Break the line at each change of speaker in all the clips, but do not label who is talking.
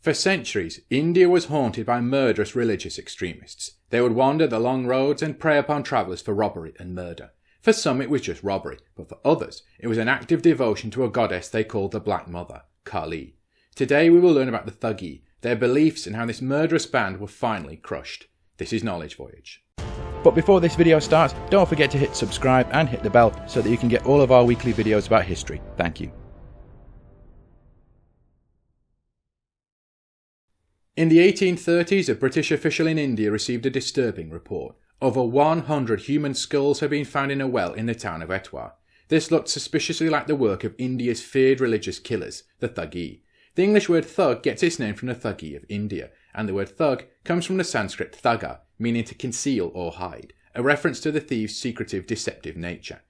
For centuries, India was haunted by murderous religious extremists. They would wander the long roads and prey upon travellers for robbery and murder. For some it was just robbery, but for others it was an act of devotion to a goddess they called the Black Mother, Kali. Today we will learn about the Thugee, their beliefs and how this murderous band were finally crushed. This is Knowledge Voyage.
But before this video starts, don't forget to hit subscribe and hit the bell so that you can get all of our weekly videos about history. Thank you.
In the 1830s, a British official in India received a disturbing report. Over 100 human skulls had been found in a well in the town of Etawah. This looked suspiciously like the work of India's feared religious killers, the Thugee. The English word thug gets its name from the Thugee of India, and the word thug comes from the Sanskrit thaga, meaning to conceal or hide, a reference to the thieves' secretive, deceptive nature.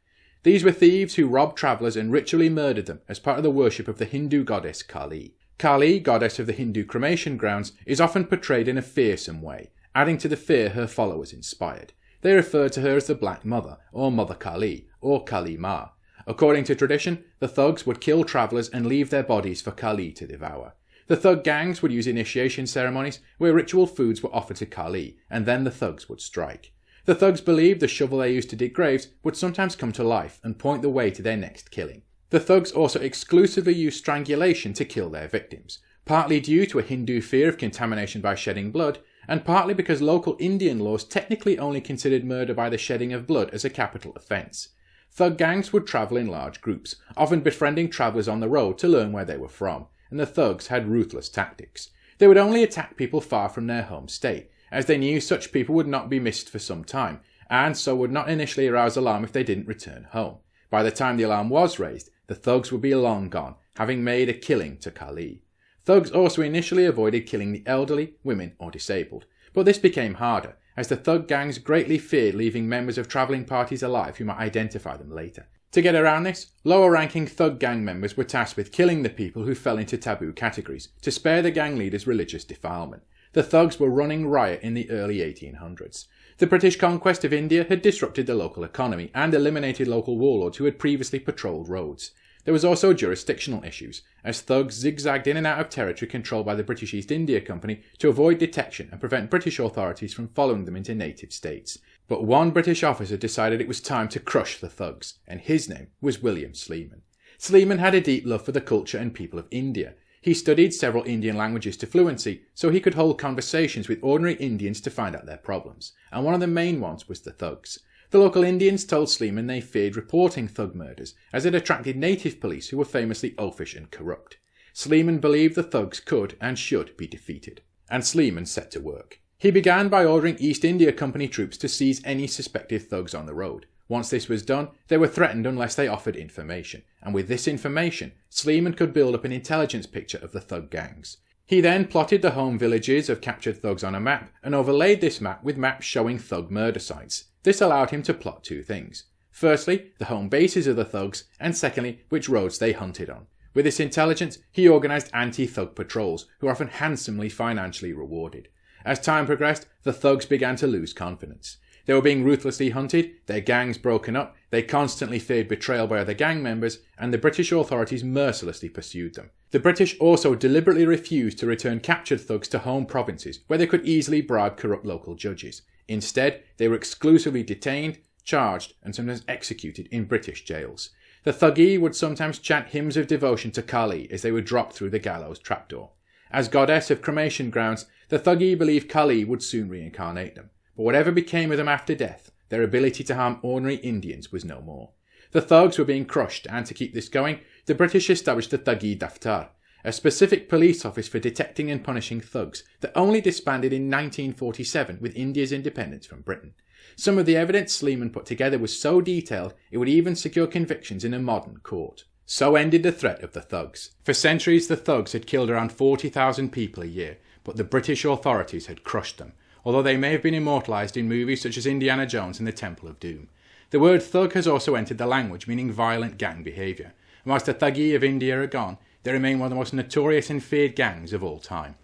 These were thieves who robbed travellers and ritually murdered them as part of the worship of the Hindu goddess Kali. Kali, goddess of the Hindu cremation grounds, is often portrayed in a fearsome way, adding to the fear her followers inspired. They refer to her as the Black Mother, or Mother Kali, or Kali Ma. According to tradition, the thugs would kill travellers and leave their bodies for Kali to devour. The thug gangs would use initiation ceremonies where ritual foods were offered to Kali, and then the thugs would strike. The thugs believed the shovel they used to dig graves would sometimes come to life and point the way to their next killing. The thugs also exclusively used strangulation to kill their victims, partly due to a Hindu fear of contamination by shedding blood, and partly because local Indian laws technically only considered murder by the shedding of blood as a capital offence. Thug gangs would travel in large groups, often befriending travellers on the road to learn where they were from, and the thugs had ruthless tactics. They would only attack people far from their home state, as they knew such people would not be missed for some time, and so would not initially arouse alarm if they didn't return home. By the time the alarm was raised, the thugs would be long gone, having made a killing to Kali. Thugs also initially avoided killing the elderly, women or disabled, but this became harder, as the thug gangs greatly feared leaving members of travelling parties alive who might identify them later. To get around this, lower-ranking thug gang members were tasked with killing the people who fell into taboo categories, to spare the gang leaders religious defilement. The thugs were running riot in the early 1800s. The British conquest of India had disrupted the local economy and eliminated local warlords who had previously patrolled roads. There was also jurisdictional issues, as thugs zigzagged in and out of territory controlled by the British East India Company to avoid detection and prevent British authorities from following them into native states. But one British officer decided it was time to crush the thugs, and his name was William Sleeman. Sleeman had a deep love for the culture and people of India. He studied several Indian languages to fluency, so he could hold conversations with ordinary Indians to find out their problems, and one of the main ones was the thugs. The local Indians told Sleeman they feared reporting thug murders, as it attracted native police who were famously oafish and corrupt. Sleeman believed the thugs could and should be defeated, and Sleeman set to work. He began by ordering East India Company troops to seize any suspected thugs on the road. Once this was done, they were threatened unless they offered information, and with this information, Sleeman could build up an intelligence picture of the thug gangs. He then plotted the home villages of captured thugs on a map, and overlaid this map with maps showing thug murder sites. This allowed him to plot two things. Firstly, the home bases of the thugs, and secondly, which roads they hunted on. With this intelligence, he organised anti-thug patrols, who were often handsomely financially rewarded. As time progressed, the thugs began to lose confidence. They were being ruthlessly hunted, their gangs broken up, they constantly feared betrayal by other gang members, and the British authorities mercilessly pursued them. The British also deliberately refused to return captured thugs to home provinces, where they could easily bribe corrupt local judges. Instead, they were exclusively detained, charged, and sometimes executed in British jails. The Thugee would sometimes chant hymns of devotion to Kali as they were dropped through the gallows trapdoor. As goddess of cremation grounds, the Thugee believed Kali would soon reincarnate them. But whatever became of them after death, their ability to harm ordinary Indians was no more. The thugs were being crushed, and to keep this going, the British established the Thugee Daftar, a specific police office for detecting and punishing thugs that only disbanded in 1947 with India's independence from Britain. Some of the evidence Sleeman put together was so detailed it would even secure convictions in a modern court. So ended the threat of the thugs. For centuries the thugs had killed around 40,000 people a year, but the British authorities had crushed them, although they may have been immortalised in movies such as Indiana Jones and the Temple of Doom. The word thug has also entered the language, meaning violent gang behaviour. And whilst the Thugee of India are gone, they remain one of the most notorious and feared gangs of all time.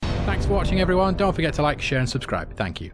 Thanks for watching everyone. Don't forget to like, share and subscribe. Thank you.